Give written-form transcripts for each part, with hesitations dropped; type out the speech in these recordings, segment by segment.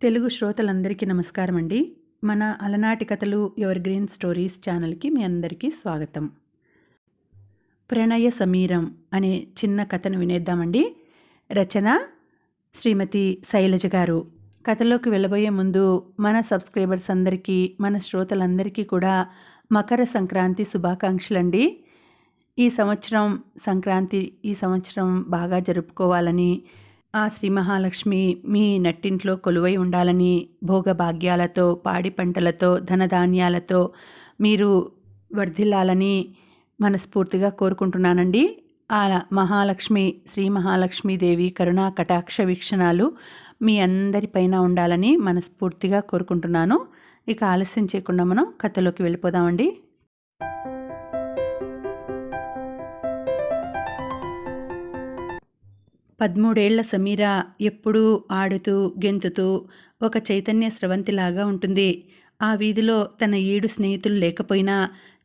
తెలుగు శ్రోతలందరికీ నమస్కారం అండి. మన అలనాటి కథలు ఎవర్ గ్రీన్ స్టోరీస్ ఛానల్‌కి మీ అందరికీ స్వాగతం. 'ప్రణయ సమీరం' అనే చిన్న కథను వినేద్దామండి. రచన శ్రీమతి శైలజ గారు. కథలోకి వెళ్ళబోయే ముందు మన సబ్స్క్రైబర్స్ అందరికీ, మన శ్రోతలందరికీ కూడా మకర సంక్రాంతి శుభాకాంక్షలండి. ఈ సంవత్సరం బాగా జరుపుకోవాలని, ఆ శ్రీ మహాలక్ష్మి మీ నట్టింట్లో కొలువై ఉండాలని, భోగభాగ్యాలతో, పాడి పంటలతో, ధనధాన్యాలతో మీరు వర్ధిల్లాలని మనస్ఫూర్తిగా కోరుకుంటున్నానండి. ఆ మహాలక్ష్మి, శ్రీ మహాలక్ష్మీదేవి కరుణా కటాక్ష వీక్షణాలు మీ అందరిపైన ఉండాలని మనస్ఫూర్తిగా కోరుకుంటున్నాను. ఇక ఆలస్యం చేయకుండా మనం కథలోకి వెళ్ళిపోదామండి. 13 సమీర ఎప్పుడూ ఆడుతూ, గెంతుతూ ఒక చైతన్య స్రవంతిలాగా ఉంటుంది. ఆ వీధిలో తన ఈడు స్నేహితులు లేకపోయినా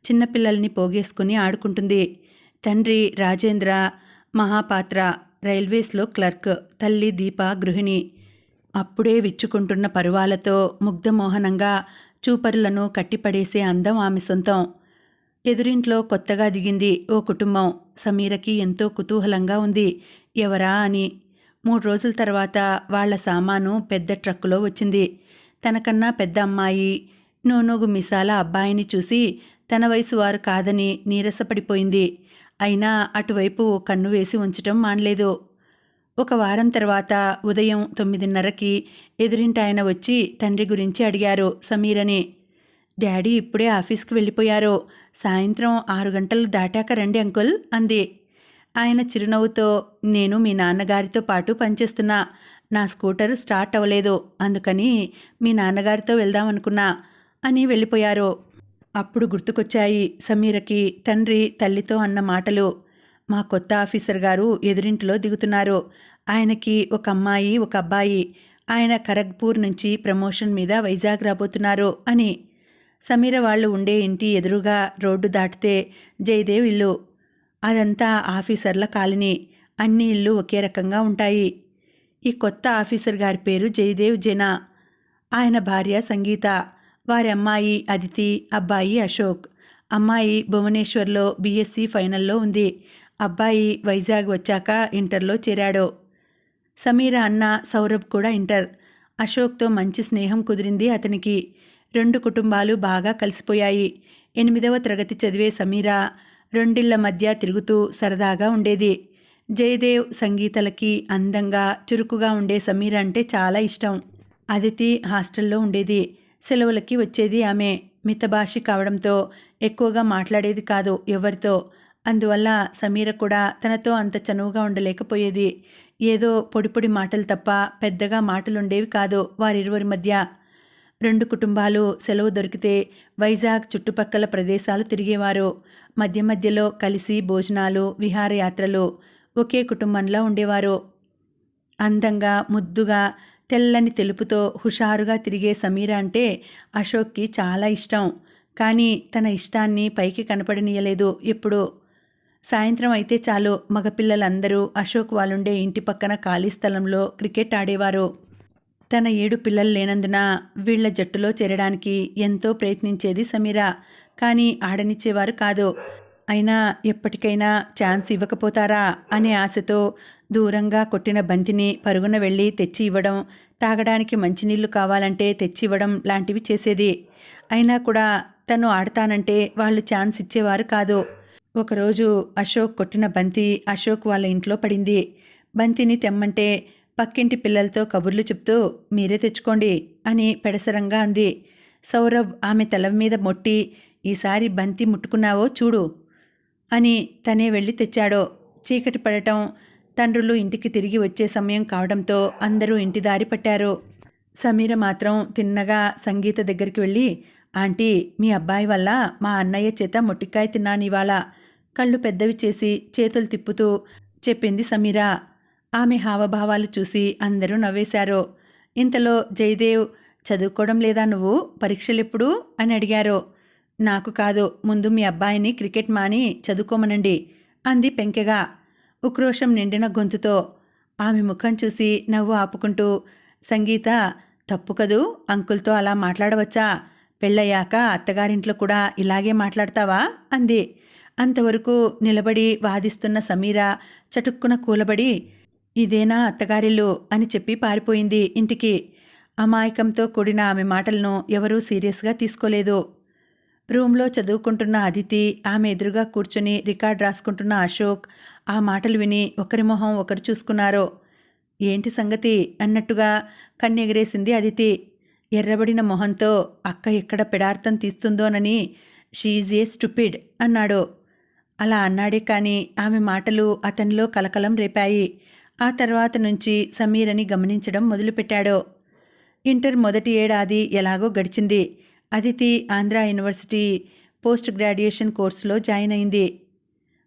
చిన్నపిల్లల్ని పోగేసుకుని ఆడుకుంటుంది. తండ్రి రాజేంద్ర మహాపాత్ర రైల్వేస్లో క్లర్క్, తల్లి దీప గృహిణి. అప్పుడే విచ్చుకుంటున్న పరువాలతో ముగ్ధమోహనంగా చూపరులను కట్టిపడేసే అందం ఆమె సొంతం. ఎదురింట్లో కొత్తగా దిగింది ఓ కుటుంబం. సమీరకి ఎంతో కుతూహలంగా ఉంది. ఎవరా అని. 3 రోజుల తర్వాత వాళ్ల సామాను పెద్ద ట్రక్కులో వచ్చింది. తనకన్నా పెద్ద అమ్మాయి, నూనూగు మిసాల అబ్బాయిని చూసి తన వయసు వారు కాదని నీరసపడిపోయింది. అయినా అటువైపు కన్ను వేసి ఉంచటం మానలేదు. ఒక వారం తర్వాత ఉదయం 9:30కి ఎదురింటాయన వచ్చి తండ్రి గురించి అడిగారు సమీరని. డాడీ ఇప్పుడే ఆఫీస్కి వెళ్ళిపోయారు. సాయంత్రం 6 గంటలు దాటాక రండి అంకుల్ అంది. ఆయన చిరునవ్వుతో, నేను మీ నాన్నగారితో పాటు పనిచేస్తున్నా. నా స్కూటర్ స్టార్ట్ అవ్వలేదు, అందుకని మీ నాన్నగారితో వెళ్దామనుకున్నా అని వెళ్ళిపోయారు. అప్పుడు గుర్తుకొచ్చాయి సమీరకి తండ్రి తల్లితో అన్న మాటలు. మా కొత్త ఆఫీసర్ గారు ఎదురింటిలో దిగుతున్నారు. ఆయనకి ఒక అమ్మాయి, ఒక అబ్బాయి. ఆయన ఖరగ్పూర్ నుంచి ప్రమోషన్ మీద వైజాగ్ రాబోతున్నారు అని. సమీర వాళ్ళు ఉండే ఇంటి ఎదురుగా రోడ్డు దాటితే జయదేవ్ ఇల్లు. అదంతా ఆఫీసర్ల కాలనీ. అన్ని ఇళ్ళు ఒకే రకంగా ఉంటాయి. ఈ కొత్త ఆఫీసర్ గారి పేరు జయదేవ్ జెనా. ఆయన భార్య సంగీత, వారి అమ్మాయి అదితి, అబ్బాయి అశోక్. అమ్మాయి భువనేశ్వర్లో బీఎస్సీ ఫైనల్లో ఉంది. అబ్బాయి వైజాగ్ వచ్చాక ఇంటర్లో చేరాడు. సమీర అన్న సౌరభ్ కూడా ఇంటర్. అశోక్తో మంచి స్నేహం కుదిరింది అతనికి. 2 కుటుంబాలు బాగా కలిసిపోయాయి. 8వ తరగతి చదివే సమీర రెండిళ్ల మధ్య తిరుగుతూ సరదాగా ఉండేది. జయదేవ్ సంగీతలకి అందంగా, చురుకుగా ఉండే సమీర అంటే చాలా ఇష్టం. అదితి హాస్టల్లో ఉండేది. సెలవులకి వచ్చేది ఆమె. మితభాషి కావడంతో ఎక్కువగా మాట్లాడేది కాదు ఎవరితో. అందువల్ల సమీర కూడా తనతో అంత చనువుగా ఉండలేకపోయేది. ఏదో పొడి మాటలు తప్ప పెద్దగా మాటలుండేవి కాదు వారిరువురి మధ్య. 2 కుటుంబాలు సెలవు దొరికితే వైజాగ్ చుట్టుపక్కల ప్రదేశాలు తిరిగేవారు. మధ్య మధ్యలో కలిసి భోజనాలు, విహారయాత్రలు. ఒకే కుటుంబంలా ఉండేవారు. అందంగా, ముద్దుగా, తెల్లని తెలుపుతో హుషారుగా తిరిగే సమీర అంటే అశోక్కి చాలా ఇష్టం. కానీ తన ఇష్టాన్ని పైకి కనపడనీయలేదు ఎప్పుడూ. సాయంత్రం అయితే చాలు మగపిల్లలందరూ అశోక్ వాళ్ళుండే ఇంటి పక్కన ఖాళీ స్థలంలో క్రికెట్ ఆడేవారు. తన 7 పిల్లలు లేనందున వీళ్ల జట్టులో చేరడానికి ఎంతో ప్రయత్నించేది సమీర. కానీ ఆడనిచ్చేవారు కాదు. అయినా ఎప్పటికైనా ఛాన్స్ ఇవ్వకపోతారా అనే ఆశతో దూరంగా కొట్టిన బంతిని పరుగున వెళ్ళి తెచ్చి ఇవ్వడం, తాగడానికి మంచినీళ్లు కావాలంటే తెచ్చివ్వడం లాంటివి చేసేది. అయినా కూడా తను ఆడతానంటే వాళ్ళు ఛాన్స్ ఇచ్చేవారు కాదు. ఒకరోజు అశోక్ కొట్టిన బంతి అశోక్ వాళ్ళ ఇంట్లో పడింది. బంతిని తెమ్మంటే పక్కింటి పిల్లలతో కబుర్లు చెప్తూ మీరే తెచ్చుకోండి అని పెడసరంగా అంది. సౌరభ్ ఆమె తల మీద మొట్టి, ఈసారి బంతి ముట్టుకున్నావో చూడు అని తనే వెళ్ళి తెచ్చాడు. చీకటి పడటం, తండ్రులు ఇంటికి తిరిగి వచ్చే సమయం కావడంతో అందరూ ఇంటి దారి పట్టారు. సమీర మాత్రం తిన్నగా సంగీత దగ్గరికి వెళ్ళి, ఆంటీ, మీ అబ్బాయి వల్ల మా అన్నయ్య చేత మొట్టికాయ తిన్నానివాళ కళ్ళు పెద్దవి చేసి చేతులు తిప్పుతూ చెప్పింది సమీర. ఆమె హావభావాలు చూసి అందరూ నవ్వేశారు. ఇంతలో జయదేవ్, చదువుకోవడం లేదా నువ్వు? పరీక్షలెప్పుడు అని అడిగారు. నాకు కాదు, ముందు మీ అబ్బాయిని క్రికెట్ మాని చదువుకోమనండి అంది పెంకెగా, ఉక్రోషం నిండిన గొంతుతో. ఆమె ముఖం చూసి నవ్వు ఆపుకుంటూ, సంగీత, తప్పు కదూ, అంకుల్తో అలా మాట్లాడవచ్చా? పెళ్ళయ్యాక అత్తగారింట్లో కూడా ఇలాగే మాట్లాడతావా అంది. అంతవరకు నిలబడి వాదిస్తున్న సమీర చటుక్కున కూలబడి, ఇదేనా అత్తగారిల్లు అని చెప్పి పారిపోయింది ఇంటికి. అమాయకంతో కూడిన ఆమె మాటలను ఎవరూ సీరియస్గా తీసుకోలేదు. రూంలో చదువుకుంటున్న అదితి, ఆమె ఎదురుగా కూర్చుని రికార్డ్ రాసుకుంటున్న అశోక్ ఆ మాటలు విని ఒకరి మొహం ఒకరు చూసుకున్నారు. ఏంటి సంగతి అన్నట్టుగా కన్నెగరేసింది అదితి. ఎర్రబడిన మొహంతో అక్క ఎక్కడ పెడార్థం తీస్తుందోనని షీఈజ్ ఏ స్టూపిడ్ అన్నాడు. అలా అన్నాడే కానీ ఆమె మాటలు అతనిలో కలకలం రేపాయి. ఆ తర్వాత నుంచి సమీరని గమనించడం మొదలుపెట్టాడు. ఇంటర్ మొదటి ఏడాది ఎలాగో గడిచింది. Aditi Andhra university post graduation కోర్సులో జాయిన్ అయింది.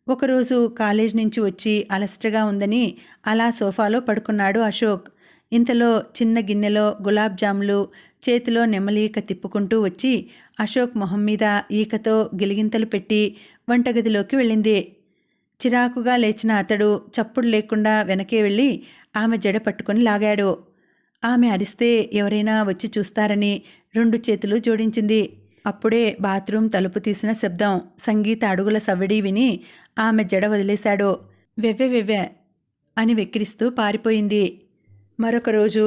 ఒకరోజు కాలేజ్ నుంచి వచ్చి అలసటగా ఉందని అలా సోఫాలో పడుకున్నాడు అశోక్. ఇంతలో చిన్న గిన్నెలో గులాబ్ జాములు చేతిలో నెమలీక తిప్పుకుంటూ వచ్చి అశోక్ మొహం మీద ఈకతో గిలిగింతలు పెట్టి వంటగదిలోకి వెళ్ళింది. చిరాకుగా లేచిన అతడు చప్పుడు లేకుండా వెనకే వెళ్ళి ఆమె జడ పట్టుకొని లాగాడు. ఆమె అరిస్తే ఎవరైనా వచ్చి చూస్తారని 2 చేతులు జోడించింది. అప్పుడే బాత్రూమ్ తలుపు తీసిన శబ్దం, సంగీత అడుగుల సవ్వడి విని ఆమె జడ వదిలేశాడు. వెవ్వె అని వెక్కిరిస్తూ పారిపోయింది. మరొక రోజు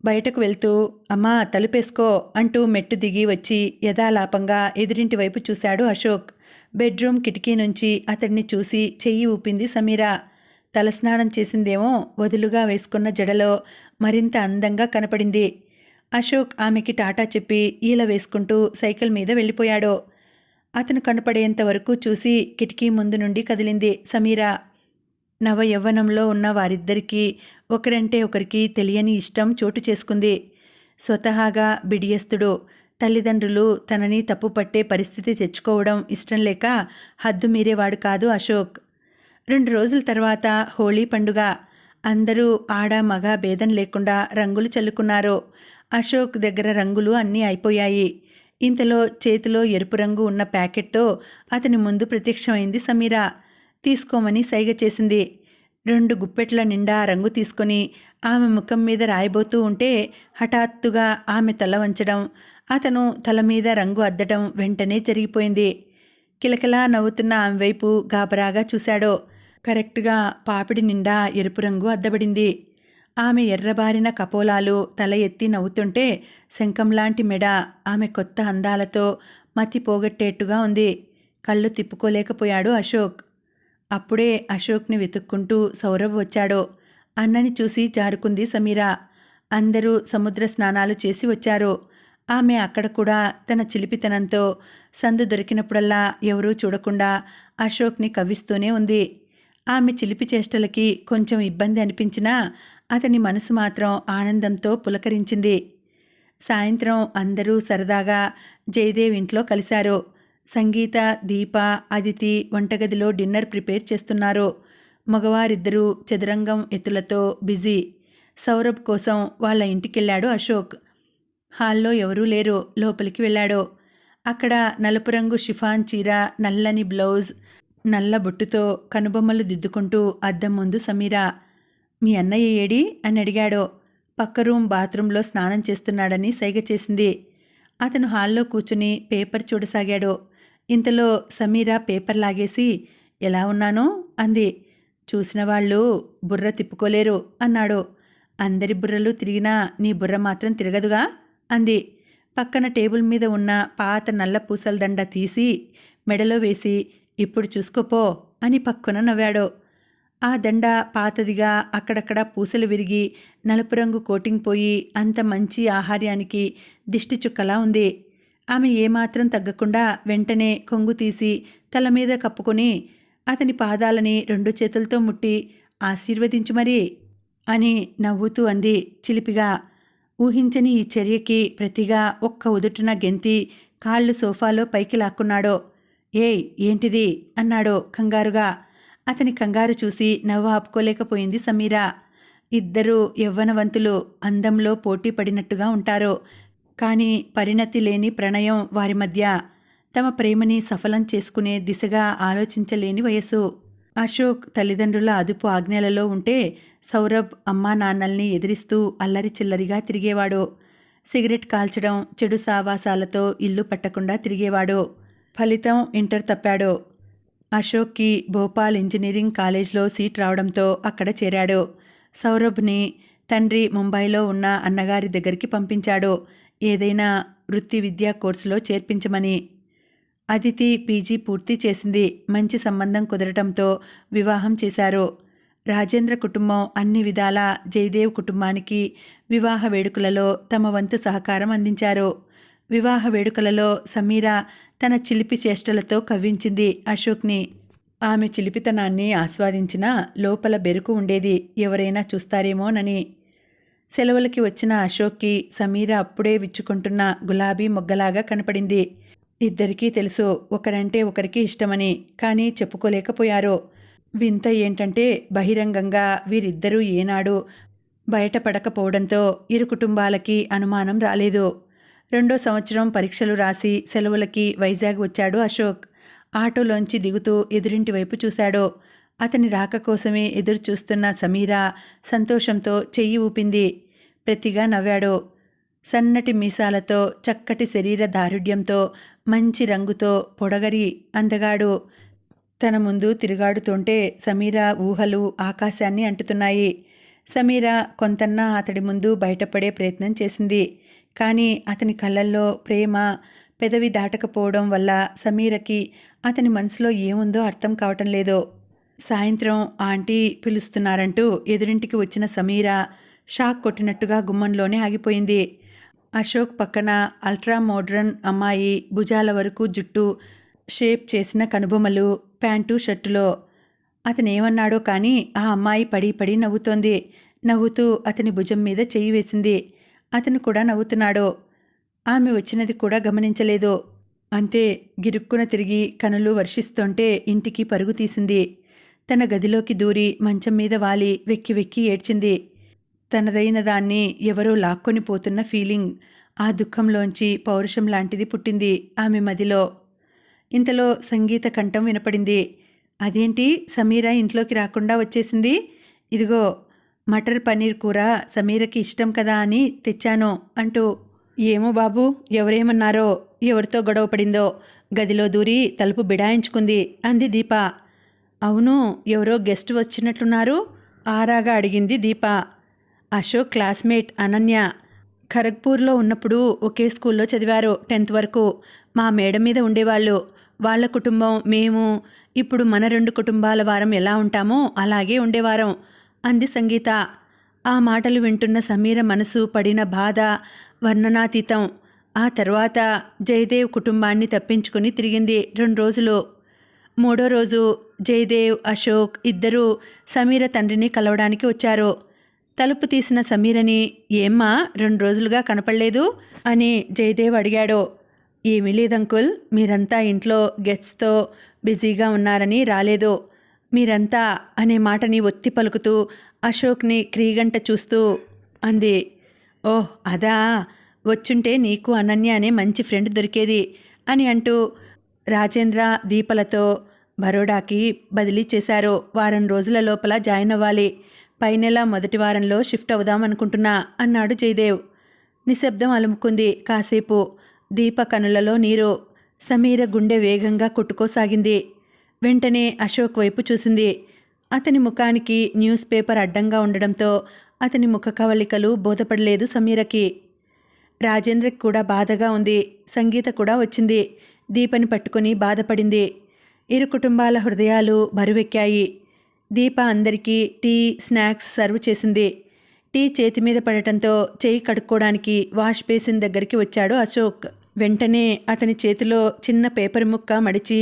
బయటకు వెళ్తూ అమ్మా తలుపేసుకో అంటూ మెట్టు దిగి వచ్చి యథాలాపంగా ఎదురింటి వైపు చూశాడు అశోక్. బెడ్రూమ్ కిటికీ నుంచి అతడిని చూసి చెయ్యి ఊపింది సమీర. తలస్నానం చేసిందేమో వదులుగా వేసుకున్న జడలో మరింత అందంగా కనపడింది. అశోక్ ఆమెకి టాటా చెప్పి ఈల వేసుకుంటూ సైకిల్ మీద వెళ్ళిపోయాడు. అతను కనపడేంత వరకు చూసి కిటికీ ముందు నుండి కదిలింది సమీర. నవ యవ్వనంలో ఉన్న వారిద్దరికీ ఒకరంటే ఒకరికి తెలియని ఇష్టం చోటు చేసుకుంది. స్వతహాగా బిడియస్తుడు. తల్లిదండ్రులు తనని తప్పుపట్టే పరిస్థితి తెచ్చుకోవడం ఇష్టం లేక హద్దు మీరేవాడు కాదు అశోక్. 2 రోజుల తర్వాత హోళీ పండుగ. అందరూ ఆడ మగ భేదం లేకుండా రంగులు చల్లుకున్నారు. అశోక్ దగ్గర రంగులు అన్నీ అయిపోయాయి. ఇంతలో చేతిలో ఎరుపు రంగు ఉన్న ప్యాకెట్తో అతని ముందు ప్రత్యక్షమైంది సమీర. తీసుకోమని సైగ చేసింది. 2 గుప్పెట్ల నిండా రంగు తీసుకొని ఆమె ముఖం మీద రాయబోతూ ఉంటే హఠాత్తుగా ఆమె తల వంచడం, అతను తల మీద రంగు అద్దడం వెంటనే జరిగిపోయింది. కిలకిలా నవ్వుతున్న ఆమె వైపు గాబరాగా చూశాడు. కరెక్ట్గా పాపిడి నిండా ఎరుపు రంగు అద్దబడింది. ఆమె ఎర్రబారిన కపోలాలు తల ఎత్తి నవ్వుతుంటే శంఖంలాంటి మెడ ఆమె కొత్త అందాలతో మతి పోగొట్టేట్టుగా ఉంది. కళ్ళు తిప్పుకోలేకపోయాడు అశోక్. అప్పుడే అశోక్ని వెతుక్కుంటూ సౌరభ్ వచ్చాడు. అన్నని చూసి జారుకుంది సమీర. అందరూ సముద్ర స్నానాలు చేసి వచ్చారు. ఆమె అక్కడ కూడా తన చిలిపితనంతో సందు దొరికినప్పుడల్లా ఎవరూ చూడకుండా అశోక్ని కవ్విస్తూనే ఉంది. ఆమె చిలిపి చేష్టలకి కొంచెం ఇబ్బంది అనిపించినా అతని మనసు మాత్రం ఆనందంతో పులకరించింది. సాయంత్రం అందరూ సరదాగా జయదేవ్ ఇంట్లో కలిశారు. సంగీత, దీప, అదితి వంటగదిలో డిన్నర్ ప్రిపేర్ చేస్తున్నారు. మగవారిద్దరూ చదురంగం ఎత్తులతో బిజీ. సౌరభ్ కోసం వాళ్ళ ఇంటికెళ్ళాడు అశోక్. హాల్లో ఎవరూ లేరు. లోపలికి వెళ్ళాడు. అక్కడ నలుపు రంగు షిఫాన్ చీర, నల్లని బ్లౌజ్, నల్ల బొట్టుతో కనుబొమ్మలు దిద్దుకుంటూ అద్దం ముందు సమీర. మీ అన్నయ్య ఏడి అని అడిగాడు. పక్క రూమ్ బాత్రూంలో స్నానం చేస్తున్నాడని సైగ చేసింది. అతను హాల్లో కూర్చుని పేపర్ చూడసాగాడు. ఇంతలో సమీర పేపర్ లాగేసి ఎలా ఉన్నాను అంది. చూసిన వాళ్ళు బుర్ర తిప్పుకోలేరు అన్నాడు. అందరి బుర్రలు తిరిగినా నీ బుర్ర మాత్రం తిరగదుగా అంది. పక్కన టేబుల్ మీద ఉన్న పాత నల్ల పూసల దండ తీసి మెడలో వేసి ఇప్పుడు చూసుకోపో అని పక్కున నవ్వాడు. ఆ దండ పాతదిగా అక్కడక్కడ పూసలు విరిగి నలుపు రంగు కోటింగ్ పోయి అంత మంచి ఆహార్యానికి దిష్టి చుక్కలా ఉంది. ఆమె ఏమాత్రం తగ్గకుండా వెంటనే కొంగు తీసి తల మీద కప్పుకొని అతని పాదాలని 2 చేతులతో ముట్టి ఆశీర్వదించు మరి అని నవ్వుతూ అంది చిలిపిగా. ఊహించని ఈ చర్యకి ప్రతిగా ఒక్క ఉదుటున గెంతి కాళ్ళు సోఫాలో పైకి లాక్కున్నాడు. ఏయ్ ఏంటిది అన్నాడు కంగారుగా. అతని కంగారు చూసి నవ్వు ఆపుకోలేకపోయింది సమీర. ఇద్దరూ యవ్వనవంతులు, అందంలో పోటీ పడినట్టుగా ఉంటారు. కానీ పరిణతి లేని ప్రణయం వారి మధ్య. తమ ప్రేమని సఫలం చేసుకునే దిశగా ఆలోచించలేని వయసు. అశోక్ తల్లిదండ్రుల అదుపు ఆజ్ఞలలో ఉంటే సౌరభ్ అమ్మా నాన్నల్ని ఎదిరిస్తూ అల్లరి చిల్లరిగా తిరిగేవాడు. సిగరెట్ కాల్చడం, చెడు సావాసాలతో ఇల్లు పట్టకుండా తిరిగేవాడు. ఫలితం ఇంటర్ తప్పాడు. అశోక్కి భోపాల్ ఇంజనీరింగ్ కాలేజ్లో సీట్ రావడంతో అక్కడ చేరాడు. సౌరభ్ని తండ్రి ముంబైలో ఉన్న అన్నగారి దగ్గరికి పంపించాడు, ఏదైనా వృత్తి విద్యా కోర్సులో చేర్పించమని. అదితి పీజీ పూర్తి చేసింది. మంచి సంబంధం కుదరటంతో వివాహం చేశారు. రాజేంద్ర కుటుంబం అన్ని విధాలా జయదేవ్ కుటుంబానికి వివాహ వేడుకలలో తమ వంతు సహకారం అందించారు. వివాహ వేడుకలలో సమీర తన చిలిపి చేష్టలతో కవ్వించింది అశోక్ని. ఆమె చిలిపితనాన్ని ఆస్వాదించినా లోపల బెరుకు ఉండేది, ఎవరైనా చూస్తారేమోనని. సెలవులకి వచ్చిన అశోక్కి సమీర అప్పుడే విచ్చుకుంటున్న గులాబీ మొగ్గలాగా కనపడింది. ఇద్దరికీ తెలుసు ఒకరంటే ఒకరికి ఇష్టమని, కానీ చెప్పుకోలేకపోయారు. వింత ఏంటంటే బహిరంగంగా వీరిద్దరూ ఏనాడు బయటపడకపోవడంతో ఇరు కుటుంబాలకి అనుమానం రాలేదు. 2వ సంవత్సరం పరీక్షలు రాసి సెలవులకి వైజాగ్ వచ్చాడు అశోక్. ఆటోలోంచి దిగుతూ ఎదురింటి వైపు చూశాడు. అతని రాక కోసమే ఎదురు చూస్తున్న సమీర సంతోషంతో చెయ్యి ఊపింది. ప్రతిగా నవ్వాడు. సన్నటి మీసాలతో, చక్కటి శరీర దారుఢ్యంతో, మంచి రంగుతో పొడగరి అందగాడు తన ముందు తిరుగాడుతుంటే సమీర ఊహలు ఆకాశాన్ని అంటుతున్నాయి. సమీర కొంతన్నా అతడి ముందు బయటపడే ప్రయత్నం చేసింది. కానీ అతని కళ్ళల్లో ప్రేమ పెదవి దాటకపోవడం వల్ల సమీరకి అతని మనసులో ఏముందో అర్థం కావటం లేదు. సాయంత్రం ఆంటీ పిలుస్తున్నారంటూ ఎదురింటికి వచ్చిన సమీర షాక్ కొట్టినట్టుగా గుమ్మంలోనే ఆగిపోయింది. అశోక్ పక్కన అల్ట్రా మోడ్రన్ అమ్మాయి, భుజాల వరకు జుట్టు, షేప్ చేసిన కనుబొమ్మలు, ప్యాంటు షర్టులో. అతనేమన్నాడో కానీ ఆ అమ్మాయి పడి పడి నవ్వుతోంది. నవ్వుతూ అతని భుజం మీద చెయ్యి వేసింది. అతను కూడా నవ్వుతున్నాడు. ఆమె వచ్చినది కూడా గమనించలేదు. అంతే, గిరుక్కున తిరిగి కనులు వర్షిస్తుంటే ఇంటికి పరుగు తీసింది. తన గదిలోకి దూరి మంచం మీద వాలి వెక్కి వెక్కి ఏడ్చింది. తనదైన దాన్ని ఎవరో లాక్కొని పోతున్న ఫీలింగ్, ఆ దుఃఖంలోంచి పౌరుషం లాంటిది పుట్టింది ఆమె మదిలో. ఇంతలో సంగీత కంఠం వినపడింది. అదేంటి సమీర ఇంట్లోకి రాకుండా వచ్చేసింది? ఇదిగో మటర్ పన్నీర్ కూర సమీరకి ఇష్టం కదా అని తెచ్చాను అంటూ. ఏమో బాబు, ఎవరేమన్నారో, ఎవరితో గొడవ పడిందో, గదిలో దూరి తలుపు బిడాయించుకుంది అంది దీప. అవును, ఎవరో గెస్ట్ వచ్చినట్లున్నారు ఆరాగా అడిగింది దీప. అశోక్ క్లాస్మేట్ అనన్య. ఖరగ్పూర్లో ఉన్నప్పుడు ఒకే స్కూల్లో చదివారు 10th వరకు. మా మేడ మీద ఉండేవాళ్ళు. వాళ్ళ కుటుంబం, మేము ఇప్పుడు మన 2 కుటుంబాల వారం ఎలా ఉంటామో అలాగే ఉండేవారం అంది సంగీత. ఆ మాటలు వింటున్న సమీర మనసు పడిన బాధ వర్ణనాతీతం. ఆ తర్వాత జయదేవ్ కుటుంబాన్ని తప్పించుకుని తిరిగింది 2 రోజులు. 3వ రోజు జయదేవ్, అశోక్ ఇద్దరూ సమీర తండ్రిని కలవడానికి వచ్చారు. తలుపు తీసిన సమీరని, ఏమ్మా 2 రోజులుగా కనపడలేదు అని జయదేవ్ అడిగాడు. ఏమీ లేదంకుల్, మీరంతా ఇంట్లో గెస్ట్స్తో బిజీగా ఉన్నారని రాలేదు. మీరంతా అనే మాటని ఒత్తి పలుకుతూ అశోక్ని క్రీగంట చూస్తూ అంది. ఓహ్ అదా, వచ్చుంటే నీకు అనన్య అనే మంచి ఫ్రెండ్ దొరికేది అని అంటూ రాజేంద్ర దీపలతో బరోడాకి బదిలీ చేశారు. వారం రోజుల లోపల జాయిన్ అవ్వాలి. పై నెల మొదటి వారంలో షిఫ్ట్ అవుదామనుకుంటున్నా అన్నాడు జయదేవ్. నిశ్శబ్దం అలుముకుంది కాసేపు. దీప కనులలో నీరు. సమీర గుండె వేగంగా కొట్టుకోసాగింది. వెంటనే అశోక్ వైపు చూసింది. అతని ముఖానికి న్యూస్ పేపర్ అడ్డంగా ఉండడంతో అతని ముఖ కవళికలు బోధపడలేదు సమీరకి. రాజేంద్రకి కూడా బాధగా ఉంది. సంగీత కూడా వచ్చింది. దీపని పట్టుకుని బాధపడింది. ఇరు కుటుంబాల హృదయాలు బరువెక్కాయి. దీప అందరికీ టీ, స్నాక్స్ సర్వ్ చేసింది. టీ చేతి మీద పడటంతో చేయి కడుక్కోవడానికి వాష్ బేసిన్ దగ్గరికి వచ్చాడు అశోక్. వెంటనే అతని చేతిలో చిన్న పేపర్ ముక్క మడిచి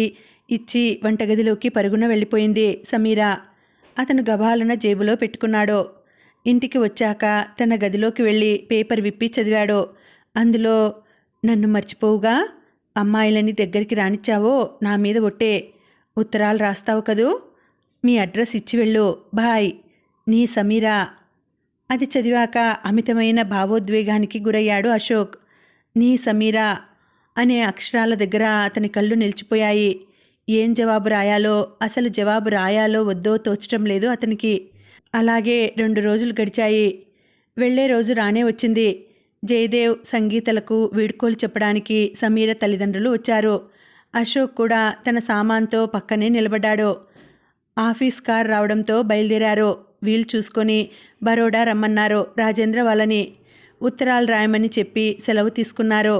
ఇచ్చి వంటగదిలోకి పరుగున వెళ్ళిపోయింది సమీర. అతను గబాలన జేబులో పెట్టుకున్నాడు. ఇంటికి వచ్చాక తన గదిలోకి వెళ్ళి పేపర్ విప్పి చదివాడు. అందులో, నన్ను మర్చిపోవుగా, అమ్మాయిలని దగ్గరికి రానిచ్చావో నా మీద ఒట్టే, ఉత్తరాలు రాస్తావు కదూ, మీ అడ్రస్ ఇచ్చి వెళ్ళు, బాయ్, నీ సమీర. అది చదివాక అమితమైన భావోద్వేగానికి గురయ్యాడు అశోక్. నీ సమీర అనే అక్షరాల దగ్గర అతని కళ్ళు నిలిచిపోయాయి. ఏం జవాబు రాయాలో, అసలు జవాబు రాయాలో వద్దో తోచటం లేదు అతనికి. అలాగే 2 రోజులు గడిచాయి. వెళ్లే రోజు రానే వచ్చింది. జయదేవ్, సంగీతలకు వీడ్కోలు చెప్పడానికి సమీర తల్లిదండ్రులు వచ్చారు. అశోక్ కూడా తన సామాన్తో పక్కనే నిలబడ్డాడు. ఆఫీస్ కార్ రావడంతో బయలుదేరారు. వీలు చూసుకొని బరోడా రమ్మన్నారు రాజేంద్ర వాళ్ళని. ఉత్తరాలు రాయమని చెప్పి సెలవు తీసుకున్నారు.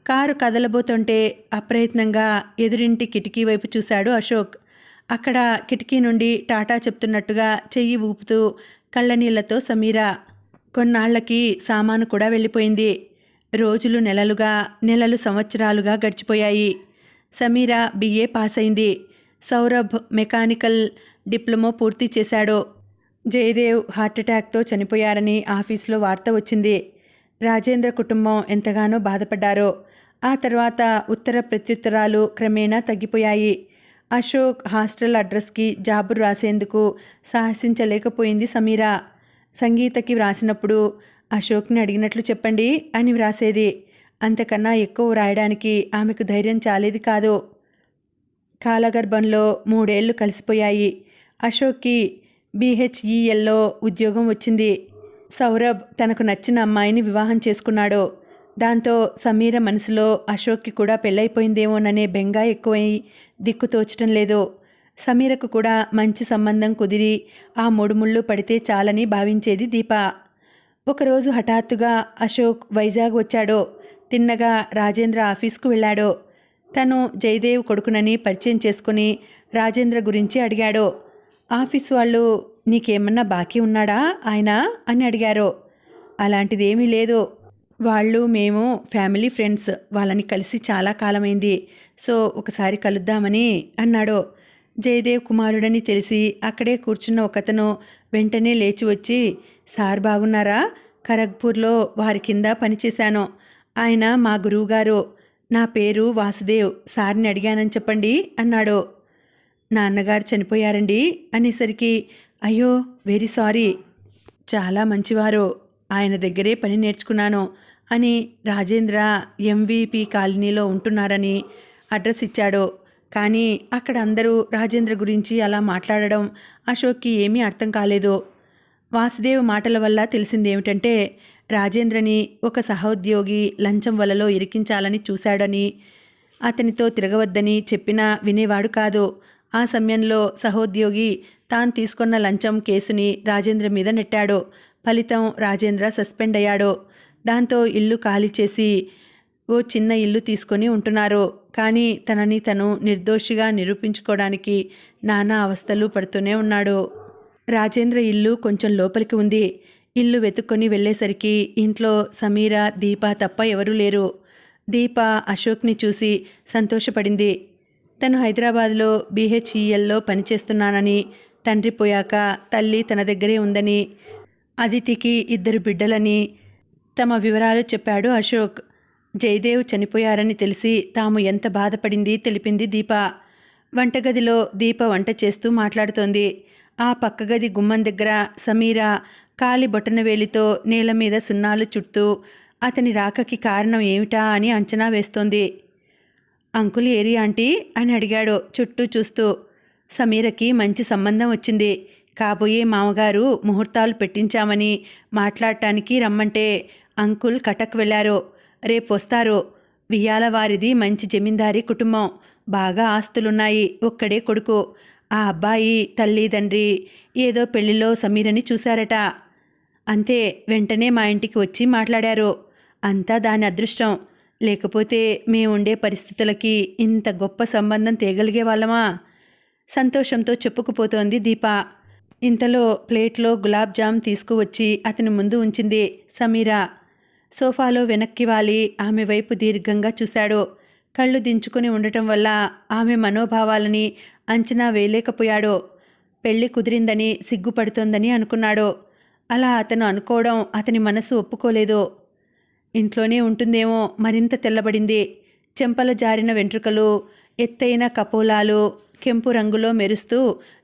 కారు కదలబోతుంటే అప్రయత్నంగా ఎదురింటి కిటికీ వైపు చూశాడు అశోక్. అక్కడ కిటికీ నుండి టాటా చెప్తున్నట్టుగా చెయ్యి ఊపుతూ కళ్ళనీళ్లతో సమీర. కొన్నాళ్లకి సామాను కూడా వెళ్ళిపోయింది. రోజులు నెలలుగా, నెలలు సంవత్సరాలుగా గడిచిపోయాయి. సమీర BA పాస్ అయింది. సౌరభ్ మెకానికల్ డిప్లొమా పూర్తి చేశాడు. జయదేవ్ హార్ట్అటాక్తో చనిపోయారని ఆఫీస్లో వార్త వచ్చింది. రాజేంద్ర కుటుంబం ఎంతగానో బాధపడ్డారో. ఆ తర్వాత ఉత్తర ప్రత్యుత్తరాలు క్రమేణా తగ్గిపోయాయి. అశోక్ హాస్టల్ అడ్రస్కి జాబు రాసేందుకు సాహసించలేకపోయింది సమీర. సంగీతకి వ్రాసినప్పుడు అశోక్ని అడిగినట్లు చెప్పండి అని వ్రాసేది. అంతకన్నా ఎక్కువ వ్రాయడానికి ఆమెకు ధైర్యం చాలేది కాదు. కాలగర్భంలో 3 ఏళ్లు కలిసిపోయాయి. అశోక్కి BHELలో ఉద్యోగం వచ్చింది. సౌరభ్ తనకు నచ్చిన అమ్మాయిని వివాహం చేసుకున్నాడు. దాంతో సమీర మనసులో అశోక్కి కూడా పెళ్ళైపోయిందేమోననే బెంగ ఎక్కువై దిక్కుతోచటం లేదు. సమీరకు కూడా మంచి సంబంధం కుదిరి ఆ ముడుముళ్ళు పడితే చాలని భావించేది దీప. ఒకరోజు హఠాత్తుగా అశోక్ వైజాగ్ వచ్చాడు. తిన్నగా రాజేంద్ర ఆఫీస్కు వెళ్ళాడు. తను జయదేవ్ కొడుకునని పరిచయం చేసుకుని రాజేంద్ర గురించి అడిగాడు. ఆఫీస్ వాళ్ళు నీకేమన్నా బాకీ ఉన్నాడా ఆయన అని అడిగారు. అలాంటిదేమీ లేదు. వాళ్ళు మేము ఫ్యామిలీ ఫ్రెండ్స్. వాళ్ళని కలిసి చాలా కాలమైంది. సో ఒకసారి కలుద్దామని అన్నాడు. జయదేవ్ కుమారుడని తెలిసి అక్కడే కూర్చున్న ఒకతను వెంటనే లేచి వచ్చి, సార్ బాగున్నారా? ఖరగ్పూర్లో వారి కింద పనిచేశాను. ఆయన మా గురువుగారు. నా పేరు వాసుదేవ్. సార్ని అడిగానని చెప్పండి అన్నాడు. నాన్నగారు చనిపోయారండి అనేసరికి, అయ్యో వెరీ సారీ. చాలా మంచివారు. ఆయన దగ్గరే పని నేర్చుకున్నాను అని రాజేంద్ర MVP కాలనీలో ఉంటున్నారని అడ్రస్ ఇచ్చాడు. కానీ అక్కడ అందరూ రాజేంద్ర గురించి అలా మాట్లాడడం అశోక్కి ఏమీ అర్థం కాలేదు. వాసుదేవ్ మాటల వల్ల తెలిసిందేమిటంటే రాజేంద్రని ఒక సహోద్యోగి లంచం వలలో ఇరికించాలని చూశాడని, అతనితో తిరగవద్దని చెప్పినా వినేవాడు కాదు. ఆ సమయంలో సహోద్యోగి తాను తీసుకున్న లంచం కేసుని రాజేంద్ర మీద నెట్టాడు. ఫలితం రాజేంద్ర సస్పెండ్ అయ్యాడు. దాంతో ఇల్లు ఖాళీ చేసి ఓ చిన్న ఇల్లు తీసుకొని ఉంటున్నారు. కానీ తనని తను నిర్దోషిగా నిరూపించుకోవడానికి నానా అవస్థలు పడుతూనే ఉన్నాడు. రాజేంద్ర ఇల్లు కొంచెం లోపలికి ఉంది. ఇల్లు వెతుక్కొని వెళ్ళేసరికి ఇంట్లో సమీర, దీప తప్ప ఎవరూ లేరు. దీప అశోక్ని చూసి సంతోషపడింది. తను హైదరాబాద్లో BHELలో పనిచేస్తున్నానని, తండ్రి పోయాక తల్లి తన దగ్గరే ఉందని, అదితికి 2 బిడ్డలని తమ వివరాలు చెప్పాడు అశోక్. జయదేవ్ చనిపోయారని తెలిసి తాము ఎంత బాధపడింది తెలిపింది దీప. వంటగదిలో దీప వంట చేస్తూ మాట్లాడుతోంది. ఆ పక్క గది గుమ్మం దగ్గర సమీర కాలి బొటనవేలితో నేల మీద సున్నాలు చుట్టూ అతని రాకకి కారణం ఏమిటా అని అంచనా వేస్తోంది. అంకుల్ ఏరి ఆంటీ అని అడిగాడు చుట్టూ చూస్తూ. సమీరకి మంచి సంబంధం వచ్చింది. కాబోయే మామగారు ముహూర్తాలు పెట్టించామని మాట్లాడటానికి రమ్మంటే అంకుల్ కటక్ వెళ్ళారు. రేపు వస్తారు. వియ్యాల వారిది మంచి జమీందారీ కుటుంబం. బాగా ఆస్తులున్నాయి. ఒక్కడే కొడుకు. ఆ అబ్బాయి తల్లి తండ్రి ఏదో పెళ్లిలో సమీరని చూశారట. అంతే, వెంటనే మా ఇంటికి వచ్చి మాట్లాడారు. అంతా దాని అదృష్టం. లేకపోతే మేముండే పరిస్థితులకి ఇంత గొప్ప సంబంధం తేగలిగే వాళ్ళమా? సంతోషంతో చెప్పుకుపోతోంది దీప. ఇంతలో ప్లేట్లో గులాబ్ జామ్ తీసుకువచ్చి అతని ముందు ఉంచింది సమీర. సోఫాలో వెనక్కి వాలి ఆమె వైపు దీర్ఘంగా చూశాడు. కళ్ళు దించుకుని ఉండటం వల్ల ఆమె మనోభావాలని అంచనా వేయలేకపోయాడు. పెళ్లి కుదిరిందని సిగ్గుపడుతోందని అనుకున్నాడు. అలా అతను అనుకోవడం అతని మనసు ఒప్పుకోలేదు. ఇంట్లోనే ఉంటుందేమో మరింత తెల్లబడింది. చెంపల జారిన వెంట్రుకలు, ఎత్తైన కపోలాలు, కెంపు రంగులో మెరుస్తూ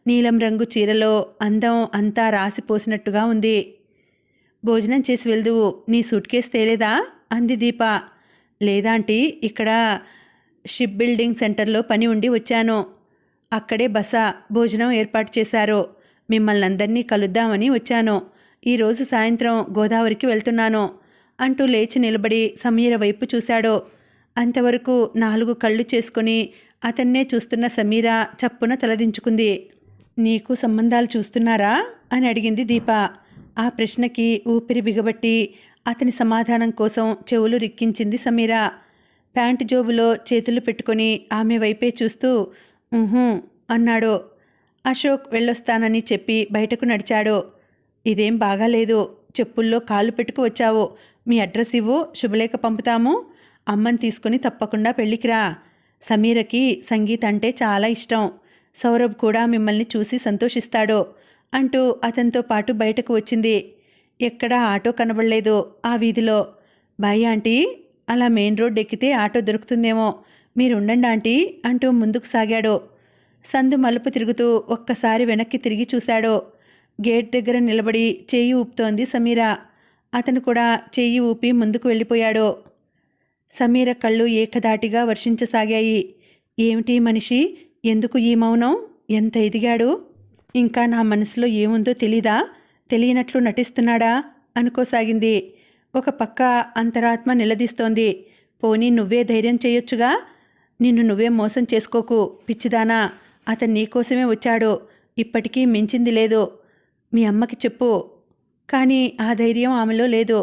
నీలం రంగు చీరలో అందం అంతా రాసిపోసినట్టుగా ఉంది. భోజనం చేసి వెళ్దువు. నీ సూట్ కేస్ తేలేదా అంది దీప. లేదాంటీ, ఇక్కడ షిప్ బిల్డింగ్ సెంటర్లో పని ఉండి వచ్చాను. అక్కడే బస, భోజనం ఏర్పాటు చేశారు. మిమ్మల్ని అందరినీ కలుద్దామని వచ్చాను. ఈరోజు సాయంత్రం గోదావరికి వెళ్తున్నాను. అంటూ లేచి నిలబడి సమీర వైపు చూశాడు. అంతవరకు 4 కళ్ళు చేసుకుని అతన్నే చూస్తున్న సమీర చప్పున తలదించుకుంది. నీకు సంబంధాలు చూస్తున్నారా అని అడిగింది దీప. ఆ ప్రశ్నకి ఊపిరి బిగబట్టి అతని సమాధానం కోసం చెవులు రిక్కించింది సమీర. ప్యాంటు జోబులో చేతులు పెట్టుకొని ఆమె వైపే చూస్తూ ఊహూ అన్నాడు. అశోక్ వెళ్ళొస్తానని చెప్పి బయటకు నడిచాడు. ఇదేం బాగాలేదు, చెప్పుల్లో కాళ్ళు పెట్టుకు వచ్చావు. మీ అడ్రస్ ఇవ్వు, శుభలేఖ పంపుతాము. అమ్మని తీసుకుని తప్పకుండా పెళ్ళికి రా. సమీరకి సంగీత్ అంటే చాలా ఇష్టం. సౌరభ్ కూడా మిమ్మల్ని చూసి సంతోషిస్తాడు అంటూ అతనితో పాటు బయటకు వచ్చింది. ఎక్కడా ఆటో కనబడలేదు ఆ వీధిలో. బాయ్ ఆంటీ, అలా మెయిన్ రోడ్ ఎక్కితే ఆటో దొరుకుతుందేమో, మీరుండండి ఆంటీ అంటూ ముందుకు సాగాడు. సందు మలుపు తిరుగుతూ ఒక్కసారి వెనక్కి తిరిగి చూశాడు. గేట్ దగ్గర నిలబడి చెయ్యి ఊపుతోంది సమీర. అతను కూడా చెయ్యి ఊపి ముందుకు వెళ్ళిపోయాడు. సమీర కళ్ళు ఏకధాటిగా వర్షించసాగాయి. ఏమిటి మనిషి, ఎందుకు ఈ మౌనం? ఎంత ఎదిగాడు? ఇంకా నా మనసులో ఏముందో తెలీదా? తెలియనట్లు నటిస్తున్నాడా అనుకోసాగింది. ఒక పక్క అంతరాత్మ నిలదీస్తోంది. పోనీ నువ్వే ధైర్యం చేయొచ్చుగా. నిన్ను నువ్వే మోసం చేసుకోకు పిచ్చిదానా. అతను నీకోసమే వచ్చాడు. ఇప్పటికీ మించింది లేదు. మీ అమ్మకి చెప్పు. కానీ ఆ ధైర్యం ఆమెలో లేదు.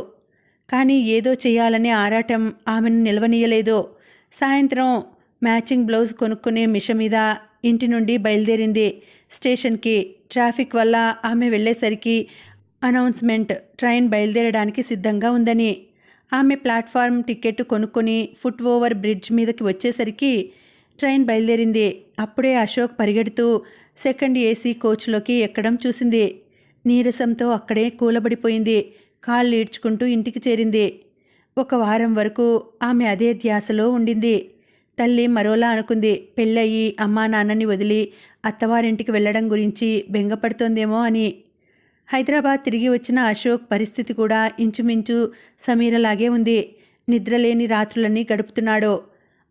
కానీ ఏదో చేయాలనే ఆరాటం ఆమెను నిలవనీయలేదు. సాయంత్రం మ్యాచింగ్ బ్లౌజ్ కొనుక్కునే మిష మీద ఇంటి నుండి బయలుదేరింది స్టేషన్కి. ట్రాఫిక్ వల్ల ఆమె వెళ్ళేసరికి అనౌన్స్మెంట్ ట్రైన్ బయలుదేరడానికి సిద్ధంగా ఉందని. ఆమె ప్లాట్ఫామ్ టికెట్ కొనుక్కొని ఫుట్ ఓవర్ బ్రిడ్జ్ మీదకి వచ్చేసరికి ట్రైన్ బయలుదేరింది. అప్పుడే అశోక్ పరిగెడుతూ సెకండ్ ఏసీ కోచ్లోకి ఎక్కడం చూసింది. నీరసంతో అక్కడే కూలబడిపోయింది. కాళ్ళు ఈడ్చుకుంటూ ఇంటికి చేరింది. 1 వారం వరకు ఆమె అదే ధ్యాసలో ఉండింది. తల్లి మరోలా అనుకుంది. పెళ్ళయి అమ్మా నాన్నని వదిలి అత్తవారింటికి వెళ్ళడం గురించి బెంగపడుతోందేమో అని. హైదరాబాద్ తిరిగి వచ్చిన అశోక్ పరిస్థితి కూడా ఇంచుమించు సమీరలాగే ఉంది. నిద్రలేని రాత్రులన్నీ గడుపుతున్నాడు.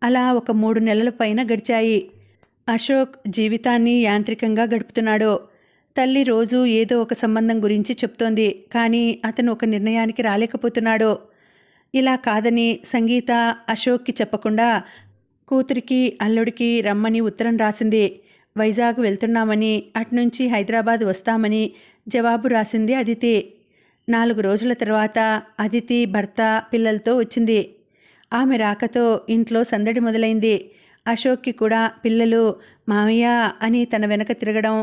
అలా ఒక 3 నెలల పైన గడిచాయి. అశోక్ జీవితాన్ని యాంత్రికంగా గడుపుతున్నాడు. తల్లి రోజు ఏదో ఒక సంబంధం గురించి చెప్తోంది. కానీ అతను ఒక నిర్ణయానికి రాలేకపోతున్నాడు. ఇలా కాదని సంగీత అశోక్కి చెప్పకుండా కూతురికి అల్లుడికి రమ్మని ఉత్తరం రాసింది. వైజాగ్ వెళ్తున్నామని, అటునుంచి హైదరాబాద్ వస్తామని జవాబు రాసింది అదితి. 4 రోజుల తర్వాత అదితి భర్త పిల్లలతో వచ్చింది. ఆమె రాకతో ఇంట్లో సందడి మొదలైంది. అశోక్కి కూడా పిల్లలు మామయ్య అని తన వెనక తిరగడం,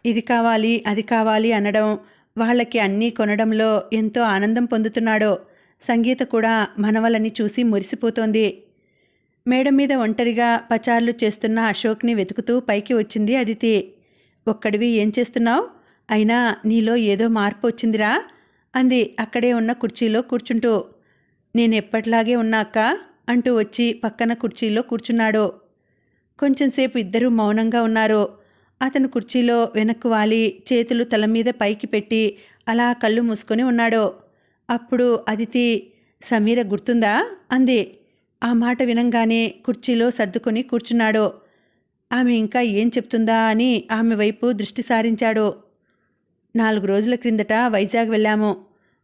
ఇది కావాలి అది కావాలి అనడం, వాళ్ళకి అన్నీ కొనడంలో ఎంతో ఆనందం పొందుతున్నాడు. సంగీత కూడా మనవలని చూసి మురిసిపోతోంది. మేడ మీద ఒంటరిగా పచార్లు చేస్తున్న అశోక్ని వెతుకుతూ పైకి వచ్చింది అదితి. ఒక్కడివి ఏం చేస్తున్నావు? అయినా నీలో ఏదో మార్పు వచ్చిందిరా అంది అక్కడే ఉన్న కుర్చీలో కూర్చుంటూ. నేను ఎప్పట్లాగే ఉన్నా అక్క అంటూ వచ్చి పక్కన కుర్చీలో కూర్చున్నాడు. కొంచెంసేపు ఇద్దరూ మౌనంగా ఉన్నారు. అతను కుర్చీలో వెనక్కు వాలి చేతులు తల మీద పైకి పెట్టి అలా కళ్ళు మూసుకొని ఉన్నాడు. అప్పుడు అదితి, సమీర గుర్తుందా అంది. ఆ మాట వినంగానే కుర్చీలో సర్దుకొని కూర్చున్నాడు. ఆమె ఇంకా ఏం చెప్తుందా అని ఆమె వైపు దృష్టి సారించాడు. 4 రోజుల క్రిందట వైజాగ్ వెళ్ళాము.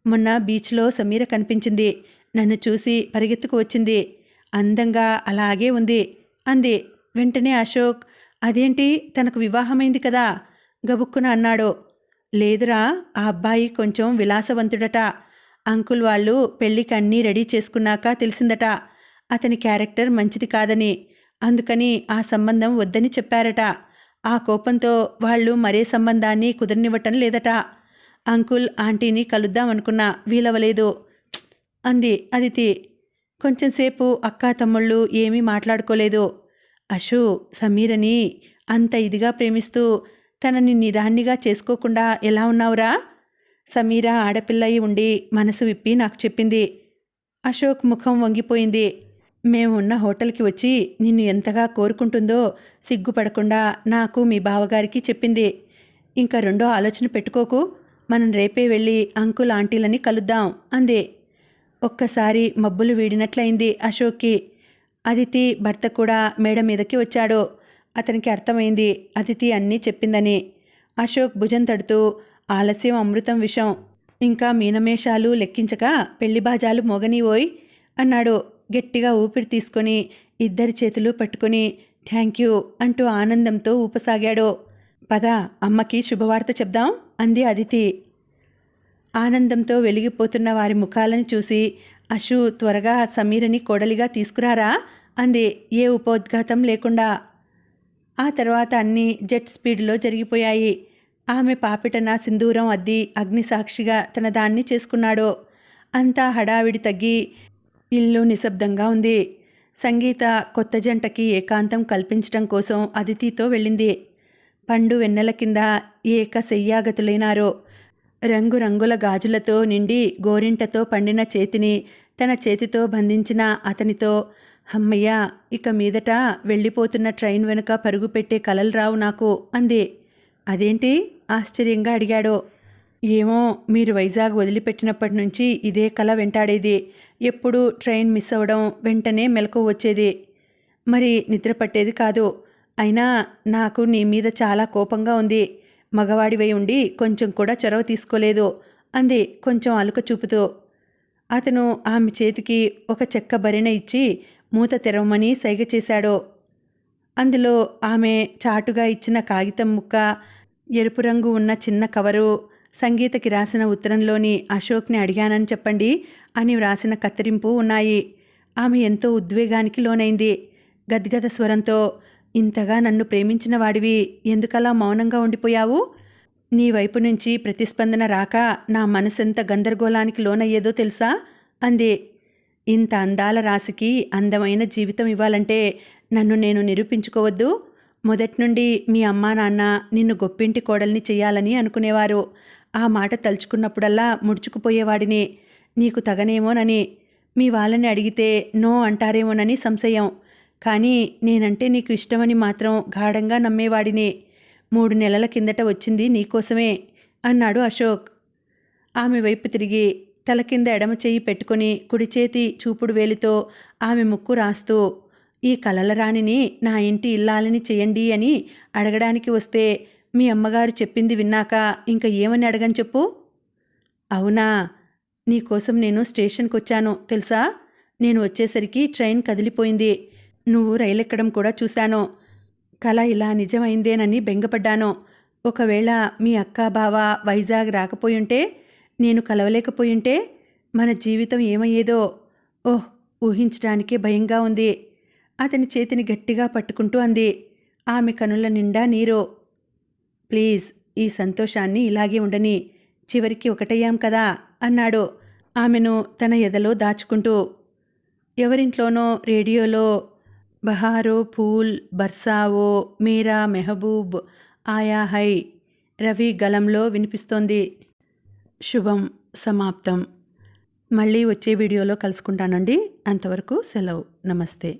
మొన్న బీచ్లో సమీర కనిపించింది. నన్ను చూసి పరిగెత్తుకు వచ్చింది. అందంగా అలాగే ఉంది అంది. వెంటనే అశోక్, అదేంటి, తనకు వివాహమైంది కదా గబుక్కున అన్నాడు. లేదురా, ఆ అబ్బాయి కొంచెం విలాసవంతుడట. అంకుల్ వాళ్ళు పెళ్ళికి అన్నీ రెడీ చేసుకున్నాక తెలిసిందట అతని క్యారెక్టర్ మంచిది కాదని. అందుకని ఆ సంబంధం వద్దని చెప్పారట. ఆ కోపంతో వాళ్ళు మరే సంబంధాన్ని కుదరనివ్వటం లేదట. అంకుల్ ఆంటీని కలుద్దామనుకున్నా, వీలవలేదు అంది అదితి. కొంచెంసేపు అక్కా తమ్ముళ్ళు ఏమీ మాట్లాడుకోలేదు. అశు సమీరని అంత ఇదిగా ప్రేమిస్తూ తనని నిదాన్నిగా చేసుకోకుండా ఎలా ఉన్నావురా? సమీర ఆడపిల్లయి ఉండి మనసు విప్పి నాకు చెప్పింది. అశోక్ ముఖం వంగిపోయింది. మేమున్న హోటల్కి వచ్చి నిన్ను ఎంతగా కోరుకుంటుందో సిగ్గుపడకుండా నాకు మీ బావగారికి చెప్పింది. ఇంకా రెండో ఆలోచన పెట్టుకోకు, మనం రేపే వెళ్ళి అంకుల్ ఆంటీలని కలుద్దాం అంది. ఒక్కసారి మబ్బులు వీడినట్లయింది అశోక్కి. అదితి భర్త కూడా మేడ మీదకి వచ్చాడు. అతనికి అర్థమైంది అదితి అన్నీ చెప్పిందని. అశోక్ భుజం తడుతూ, ఆలస్యం అమృతం విషం. ఇంకా మీనమేషాలు లెక్కించక పెళ్లి బాజాలు మోగనివోయ్ అన్నాడు గట్టిగా ఊపిరి తీసుకొని ఇద్దరి చేతులు పట్టుకొని. థ్యాంక్ యూ అంటూ ఆనందంతో ఊపసాగాడు. పద అమ్మకి శుభవార్త చెప్దాం అంది అదితి. ఆనందంతో వెలిగిపోతున్న వారి ముఖాలను చూసి అశు త్వరగా సమీరని కోడలిగా తీసుకురారా అంది ఏ ఉపోద్ఘాతం లేకుండా. ఆ తర్వాత అన్నీ జెట్ స్పీడ్లో జరిగిపోయాయి. ఆమె పాపిటన సింధూరం అద్ది అగ్నిసాక్షిగా తన దాన్ని చేసుకున్నాడు. అంతా హడావిడి తగ్గి ఇల్లు నిశ్శబ్దంగా ఉంది. సంగీత కొత్త జంటకి ఏకాంతం కల్పించటం కోసం అదితితో వెళ్ళింది. పండు వెన్నెల కింద ఏకశయ్యాగతులైనారు. రంగురంగుల గాజులతో నిండి గోరింటతో పండిన చేతిని తన చేతితో బంధించిన అతనితో, హమ్మయ్య ఇక మీదట వెళ్ళిపోతున్న ట్రైన్ వెనుక పరుగు పెట్టే కలలు రావు నాకు అంది. అదేంటి ఆశ్చర్యంగా అడిగాడు. ఏమో, మీరు వైజాగ్ వదిలిపెట్టినప్పటి నుంచి ఇదే కల వెంటాడేది. ఎప్పుడూ ట్రైన్ మిస్ అవ్వడం, వెంటనే మెలకువ వచ్చేది, మరి నిద్ర పట్టేది కాదు. అయినా నాకు నీ మీద చాలా కోపంగా ఉంది. మగవాడివై ఉండి కొంచెం కూడా చొరవ తీసుకోలేదు అంది కొంచెం అలుక చూపుతూ. అతను ఆమె చేతికి ఒక చెక్క బరిన ఇచ్చి మూత తెరవమని సైగ చేశాడు. అందులో ఆమె చాటుగా ఇచ్చిన కాగితం ముక్క, ఎరుపు రంగు ఉన్న చిన్న కవరు, సంగీతకి రాసిన ఉత్తరంలోని అశోక్ని అడిగానని చెప్పండి అని వ్రాసిన కత్తిరింపు ఉన్నాయి. ఆమె ఎంతో ఉద్వేగానికి లోనైంది. గద్గద స్వరంతో, ఇంతగా నన్ను ప్రేమించిన వాడివి ఎందుకలా మౌనంగా ఉండిపోయావు? నీ వైపు నుంచి ప్రతిస్పందన రాక నా మనసెంత గందరగోళానికి లోనయ్యేదో తెలుసా అంది. ఇంత అందాల రాశికి అందమైన జీవితం ఇవ్వాలంటే నన్ను నేను నిరూపించుకోవద్దు? మొదటి నుండి మీ అమ్మా నాన్న నిన్ను గొప్పింటి కోడల్ని చెయ్యాలని అనుకునేవారు. ఆ మాట తలుచుకున్నప్పుడల్లా ముడుచుకుపోయేవాడిని, నీకు తగనేమోనని. మీ వాళ్ళని అడిగితే నో అంటారేమోనని సంశయం. కానీ నేనంటే నీకు ఇష్టమని మాత్రం గాఢంగా నమ్మేవాడిని. 3 నెలల కిందట వచ్చింది నీకోసమే అన్నాడు అశోక్. ఆమె వైపు తిరిగి తల కింద ఎడమ చెయ్యి పెట్టుకుని కుడి చేతి చూపుడు వేలితో ఆమె ముక్కు రాస్తూ, ఈ కలల రాణిని నా ఇంటి ఇల్లాలని చెయ్యండి అని అడగడానికి వస్తే మీ అమ్మగారు చెప్పింది విన్నాక ఇంకా ఏమని అడగని చెప్పు? అవునా, నీకోసం నేను స్టేషన్కి వచ్చాను తెలుసా? నేను వచ్చేసరికి ట్రైన్ కదిలిపోయింది. నువ్వు రైలెక్కడం కూడా చూశాను. కల ఇలా నిజమైందేనని బెంగపడ్డాను. ఒకవేళ మీ అక్క బావ వైజాగ్ రాకపోయుంటే, నేను కలవలేకపోయుంటే మన జీవితం ఏమయ్యేదో ఓహ్ ఊహించడానికే భయంగా ఉంది. అతని చేతిని గట్టిగా పట్టుకుంటూ అంది. ఆమె కనుల నిండా నీరు. ప్లీజ్ ఈ సంతోషాన్ని ఇలాగే ఉండని, చివరికి ఒకటయ్యాం కదా అన్నాడు ఆమెను తన ఎదలో దాచుకుంటూ. ఎవరింట్లోనో రేడియోలో బహారో ఫూల్ బర్సావో మేరా మెహబూబ్ ఆయా హై రవి గలంలో వినిపిస్తోంది. శుభం సమాప్తం. మళ్ళీ వచ్చే వీడియోలో కలుసుకుంటానండి. అంతవరకు సెలవు. నమస్తే.